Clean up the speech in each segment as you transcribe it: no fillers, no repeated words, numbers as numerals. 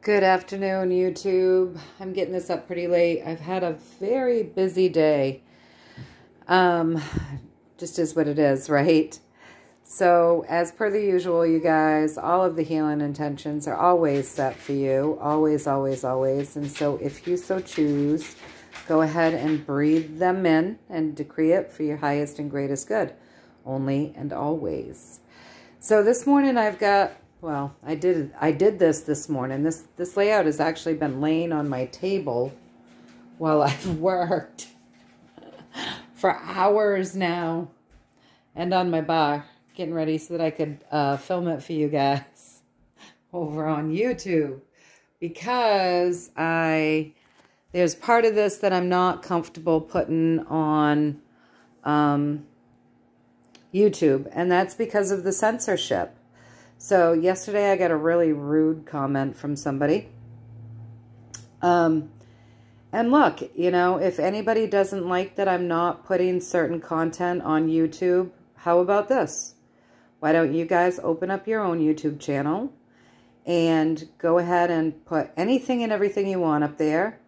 Good afternoon, YouTube. I'm getting this up pretty late. I've had a very busy day. Just is what it is, right? So, as per the usual, you guys, all of the healing intentions are always set for you. Always, always, always. And so, if you so choose, go ahead and breathe them in and decree it for your highest and greatest good. Only and always. So, this morning I've got... Well, I did this morning. This layout has actually been laying on my table while I've worked for hours now, and on my bar, getting ready so that I could film it for you guys over on YouTube, because there's part of this that I'm not comfortable putting on YouTube, and that's because of the censorship. So yesterday I got a really rude comment from somebody. And look, you know, if anybody doesn't like that I'm not putting certain content on YouTube, how about this? Why don't you guys open up your own YouTube channel and go ahead and put anything and everything you want up there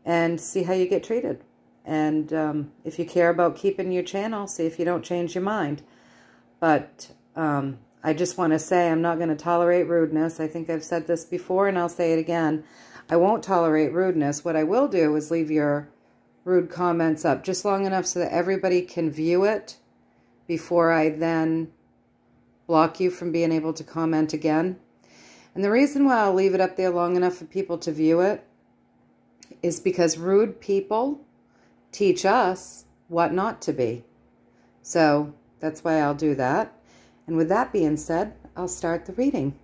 and see how you get treated. And if you care about keeping your channel, see if you don't change your mind. But... I just want to say I'm not going to tolerate rudeness. I think I've said this before and I'll say it again. I won't tolerate rudeness. What I will do is leave your rude comments up just long enough so that everybody can view it before I then block you from being able to comment again. And the reason why I'll leave it up there long enough for people to view it is because rude people teach us what not to be. So that's why I'll do that. And with that being said, I'll start the reading.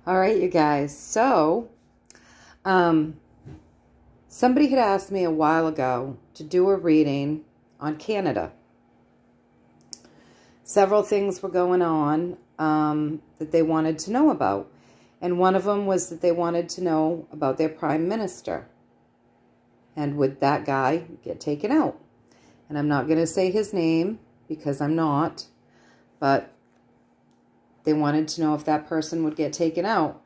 All right, you guys. So, somebody had asked me a while ago to do a reading on Canada. Several things were going on that they wanted to know about. And one of them was that they wanted to know about their prime minister. And would that guy get taken out? And I'm not going to say his name because I'm not. But they wanted to know if that person would get taken out.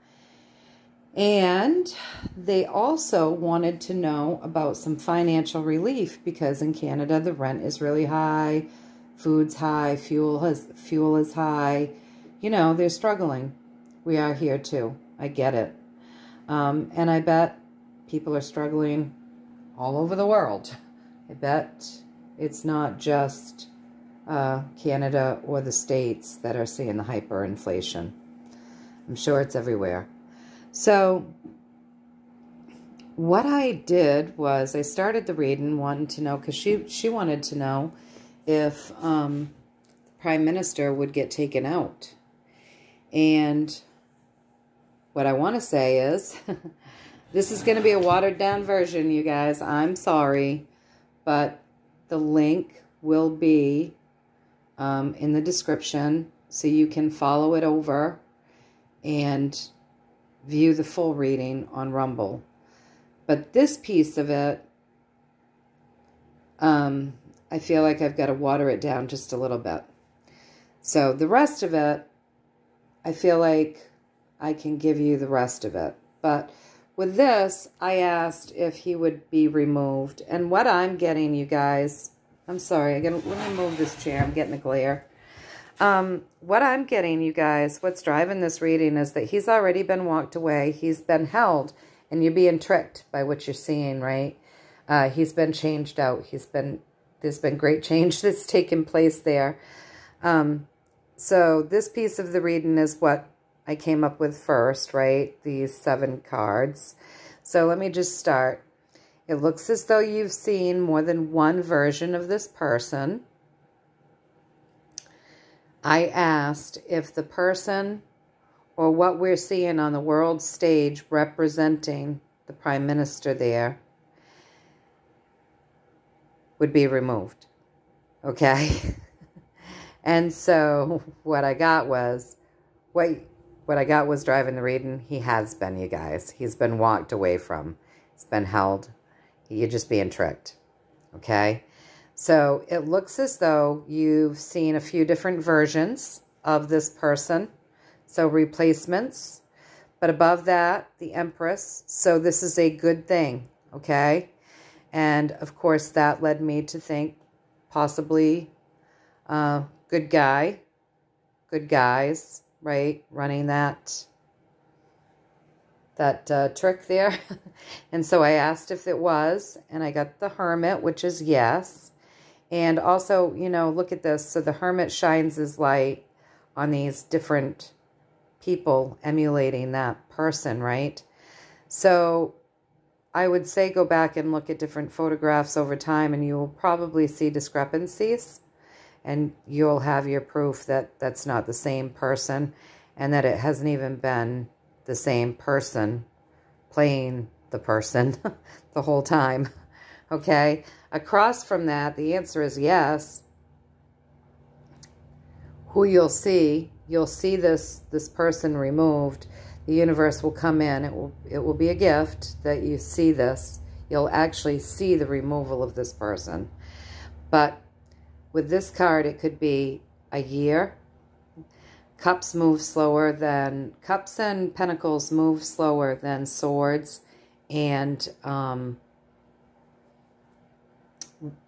And they also wanted to know about some financial relief, because in Canada the rent is really high, food's high, fuel is high. You know, they're struggling. We are here too. I get it. And I bet people are struggling all over the world. I bet it's not just... Canada or the States that are seeing the hyperinflation. I'm sure it's everywhere. So what I did was I started the reading wanting to know, because she wanted to know if the Prime Minister would get taken out. And what I want to say is this is going to be a watered down version, you guys. I'm sorry, but the link will be in the description, so you can follow it over and view the full reading on Rumble. But this piece of it, I feel like I've got to water it down just a little bit. So the rest of it, I feel like I can give you the rest of it. But with this, I asked if he would be removed. And what I'm getting, you guys... I'm sorry, let me move this chair. I'm getting the glare. What I'm getting, you guys, what's driving this reading is that he's already been walked away. He's been held, and you're being tricked by what you're seeing, right? He's been changed out. There's been great change that's taken place there. So this piece of the reading is what I came up with first, right? These 7 cards. So let me just start. It looks as though you've seen more than one version of this person. I asked if the person or what we're seeing on the world stage representing the Prime Minister there would be removed. Okay? And so what I got was, what I got was driving the reading. He has been, you guys. He's been walked away from. He's been held. You're just being tricked, okay? So it looks as though you've seen a few different versions of this person, so replacements. But above that, the Empress. So this is a good thing, okay? And, of course, that led me to think possibly good guy, good guys, right? Running that trick there. And so I asked if it was, and I got the Hermit, which is yes. And also, you know, look at this. So the Hermit shines his light on these different people emulating that person, right? So I would say go back and look at different photographs over time, and you will probably see discrepancies, and you'll have your proof that that's not the same person, and that it hasn't even been the same person playing the person the whole time, okay? Across from that, the answer is yes. Who you'll see this person removed. The universe will come in. It will be a gift that you see this. You'll actually see the removal of this person. But with this card, it could be a year. Cups move slower than... Cups and Pentacles move slower than Swords and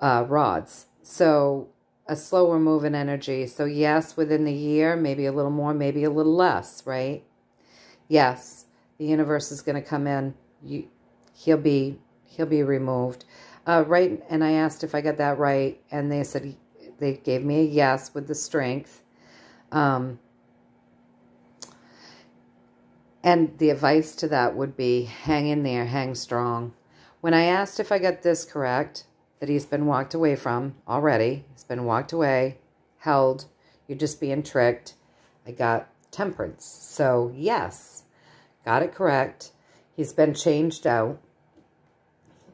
Rods. So a slower moving energy. So yes, within the year, maybe a little more, maybe a little less, right? Yes, the universe is going to come in. He'll be removed. Right, and I asked if I got that right, and they said they gave me a yes with the Strength. And the advice to that would be hang in there, hang strong. When I asked if I got this correct, that he's been walked away from already, he's been walked away, held, you're just being tricked, I got Temperance. So yes, got it correct. He's been changed out.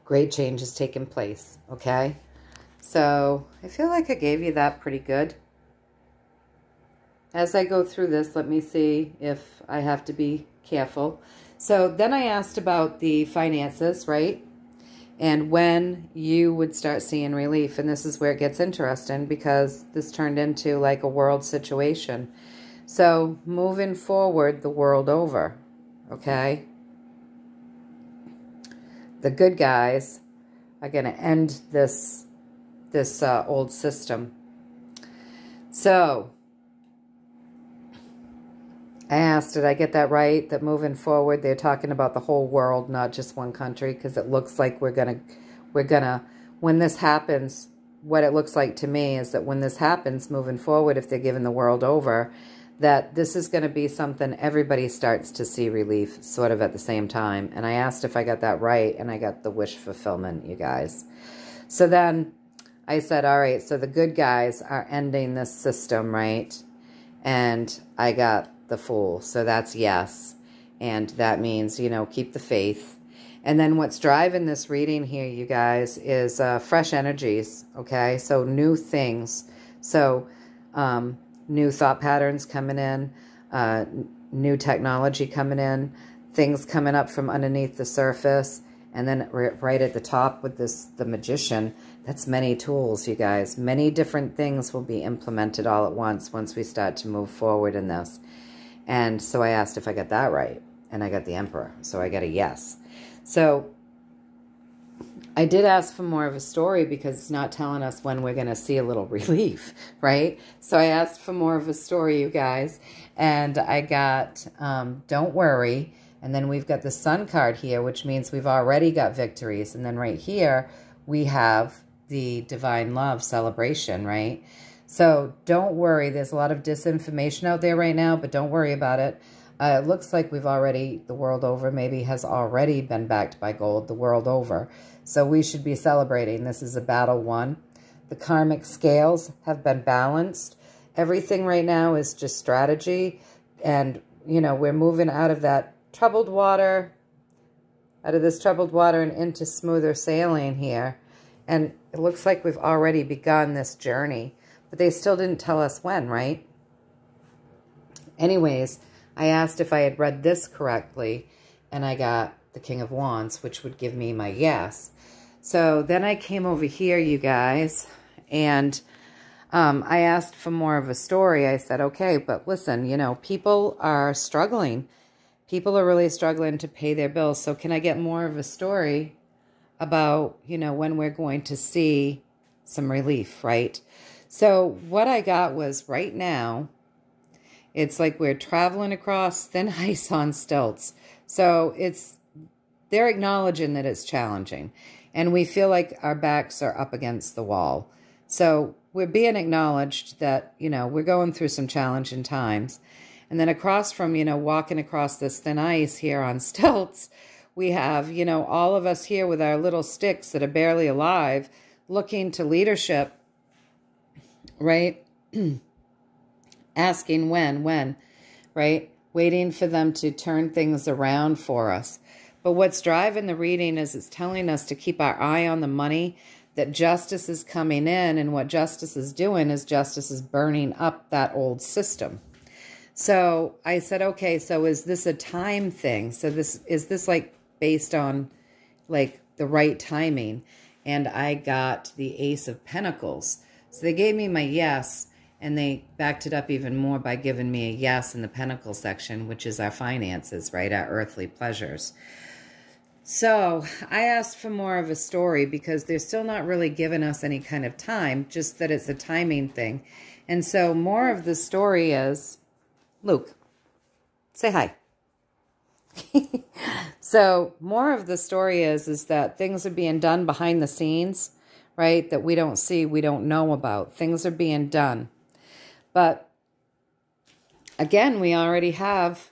Great change has taken place, okay? So I feel like I gave you that pretty good. As I go through this, let me see if I have to be careful. So then I asked about the finances, right? And when you would start seeing relief. And this is where it gets interesting, because this turned into like a world situation. So moving forward the world over, okay? The good guys are going to end this old system. So I asked, did I get that right? That moving forward, they're talking about the whole world, not just one country, because it looks like we're gonna, when this happens, what it looks like to me is that when this happens, moving forward, if they're giving the world over, that this is going to be something everybody starts to see relief sort of at the same time. And I asked if I got that right, and I got the wish fulfillment, you guys. So then I said, all right, so the good guys are ending this system, right? And I got the Fool. So that's yes. And that means, you know, keep the faith. And then what's driving this reading here, you guys, is fresh energies, okay? So new things. So new thought patterns coming in, new technology coming in, things coming up from underneath the surface. And then right at the top with the Magician, that's many tools, you guys. Many different things will be implemented all at once we start to move forward in this. And so I asked if I got that right, and I got the Emperor, so I got a yes. So I did ask for more of a story, because it's not telling us when we're going to see a little relief, right? So I asked for more of a story, you guys, and I got Don't Worry. And then we've got the Sun card here, which means we've already got victories. And then right here, we have the Divine Love celebration, right? So don't worry. There's a lot of disinformation out there right now, but don't worry about it. It looks like we've already, the world over maybe has already been backed by gold, the world over. So we should be celebrating. This is a battle won. The karmic scales have been balanced. Everything right now is just strategy. And, you know, we're moving out of that troubled water, out of this troubled water and into smoother sailing here. And it looks like we've already begun this journey, but they still didn't tell us when, right? Anyways, I asked if I had read this correctly, and I got the King of Wands, which would give me my yes. So then I came over here, you guys, and I asked for more of a story. I said, okay, but listen, you know, people are struggling. People are really struggling to pay their bills. So can I get more of a story about, you know, when we're going to see some relief, right? So what I got was right now, it's like we're traveling across thin ice on stilts. So they're acknowledging that it's challenging. And we feel like our backs are up against the wall. So we're being acknowledged that, you know, we're going through some challenging times. And then across from, you know, walking across this thin ice here on stilts, we have, you know, all of us here with our little sticks that are barely alive, looking to leadership, right? Asking when, right? Waiting for them to turn things around for us. But what's driving the reading is it's telling us to keep our eye on the money, that justice is coming in, and what justice is doing is justice is burning up that old system. So I said, okay, so is this a time thing? So is this like based on like the right timing? And I got the Ace of Pentacles. So they gave me my yes, and they backed it up even more by giving me a yes in the Pentacle section, which is our finances, right? Our earthly pleasures. So I asked for more of a story because they're still not really giving us any kind of time, just that it's a timing thing. And so more of the story is, Luke, say hi. So more of the story is that things are being done behind the scenes, right? That we don't see, we don't know about. Things are being done. But again, we already have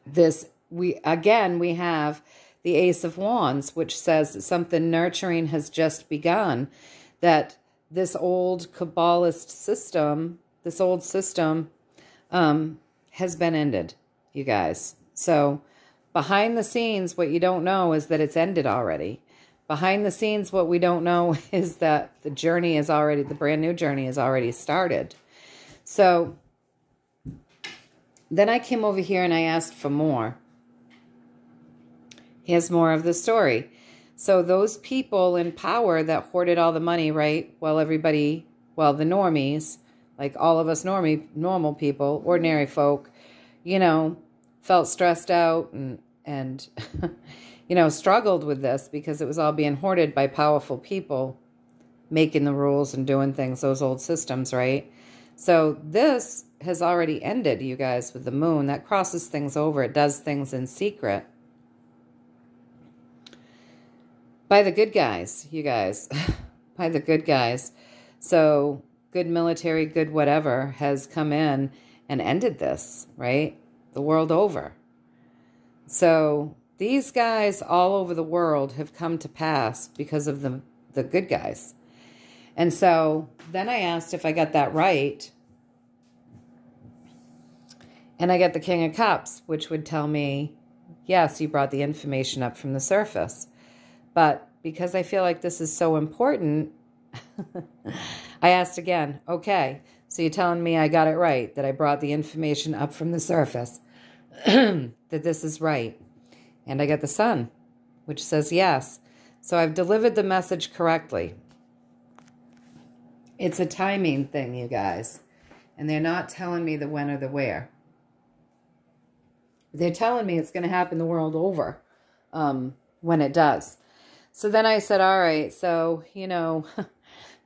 this, we have the Ace of Wands, which says that something nurturing has just begun, that this old Kabbalist system, has been ended, you guys. So behind the scenes, what you don't know is that it's ended already. Behind the scenes, what we don't know is that the journey is already, the brand new journey is already started. So then I came over here and I asked for more. Here's more of the story. So those people in power that hoarded all the money, right? Well, the normies, like all of us normal people, ordinary folk, you know, felt stressed out and you know, struggled with this because it was all being hoarded by powerful people making the rules and doing things, those old systems, right? So this has already ended, you guys, with the moon. That crosses things over. It does things in secret. By the good guys, you guys. By the good guys. So good military, good whatever has come in and ended this, right? The world over. So these guys all over the world have come to pass because of the good guys. And so then I asked if I got that right. And I got the King of Cups, which would tell me, yes, you brought the information up from the surface. But because I feel like this is so important, I asked again, okay, so you're telling me I got it right, that I brought the information up from the surface, that this is right. And I got the Sun, which says yes. So I've delivered the message correctly. It's a timing thing, you guys. And they're not telling me the when or the where. They're telling me it's going to happen the world over when it does. So then I said, all right, so, you know,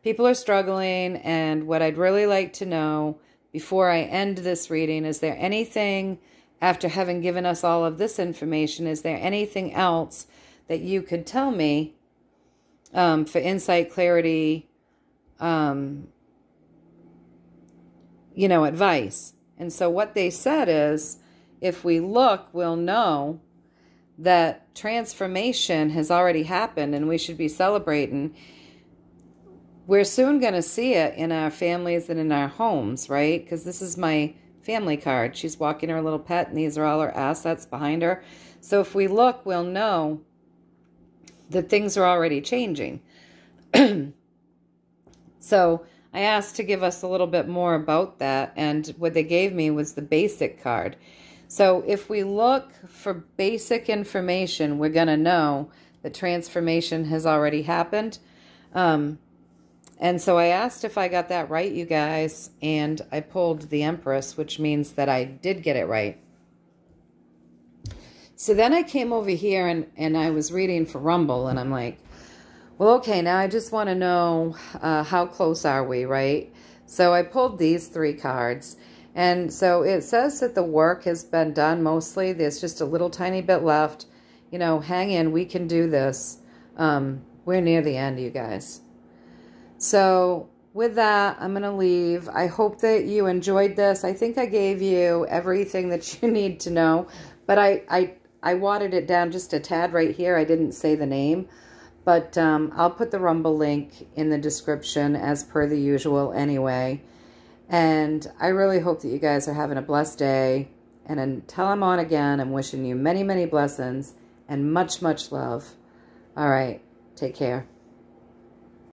people are struggling. And what I'd really like to know before I end this reading, is there anything, after having given us all of this information, is there anything else that you could tell me for insight, clarity, you know, advice? And so what they said is, if we look, we'll know that transformation has already happened and we should be celebrating. We're soon going to see it in our families and in our homes, right? Because this is my family card. She's walking her little pet, and these are all her assets behind her. So if we look, we'll know that things are already changing. So I asked to give us a little bit more about that, and what they gave me was the basic card. So if we look for basic information, we're going to know that transformation has already happened. And so I asked if I got that right, you guys, and I pulled the Empress, which means that I did get it right. So then I came over here and I was reading for Rumble, and I'm like, well, okay, now I just want to know how close are we, right? So I pulled these 3 cards. And so it says that the work has been done mostly. There's just a little tiny bit left. You know, hang in. We can do this. We're near the end, you guys. So with that, I'm going to leave. I hope that you enjoyed this. I think I gave you everything that you need to know. But I watered it down just a tad right here. I didn't say the name. But I'll put the Rumble link in the description as per the usual anyway. And I really hope that you guys are having a blessed day. And until I'm on again, I'm wishing you many, many blessings and much, much love. All right. Take care.